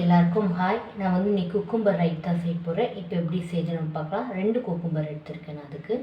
எல்லாருக்கும் ஹாய். நான் இன்னைக்கு குக்கும்பர் ரைட் தான் செய்ய போகிறேன். இப்போ எப்படி செய்யணும்னு பார்க்கலாம். 2 குக்கும்பர் எடுத்திருக்கேன் நான் அதுக்கு.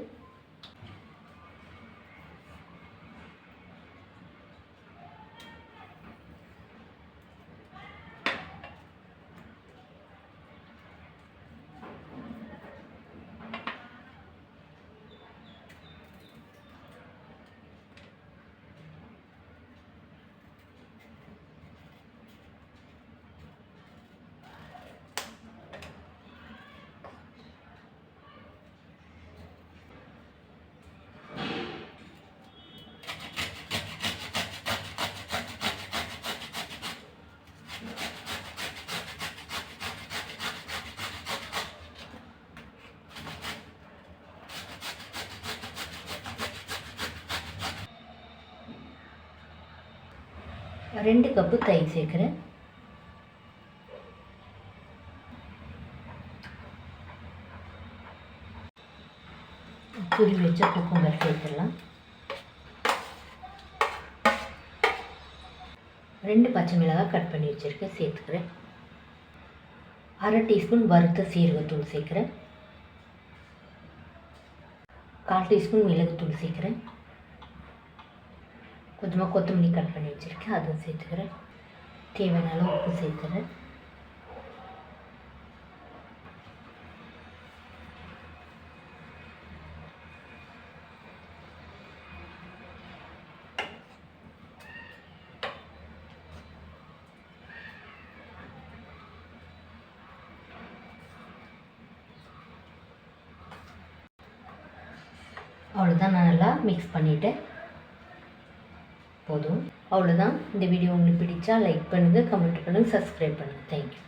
ரெண்டு கப்பு தயிர் சேர்க்குறேன். துருவி வச்ச குக்கும்பர் சேர்த்துடலாம். 2 பச்சை மிளகாய் கட் பண்ணி வச்சுருக்கேன் சேர்த்துக்கிறேன். 1/2 டீஸ்பூன் வறுத்த சீரகத்தூள் சேர்க்குறேன். 1/4 டீஸ்பூன் மிளகுத்தூள் சேர்க்குறேன். கொஞ்சமாக கொத்தமல்லி கட் பண்ணி வச்சுருக்கேன், அதுவும் சேர்த்துக்கிறேன். தேவையான அளவு உப்பு சேர்த்துக்கிறேன். அவ்வளோதான், நான் நல்லா மிக்ஸ் பண்ணிவிட்டேன். போதும், அவ்வளோதான். இந்த வீடியோ உங்களுக்கு பிடிச்சா லைக் பண்ணுங்கள், கமெண்ட் பண்ணுங்கள், சப்ஸ்கிரைப் பண்ணுங்கள். தேங்க்யூ.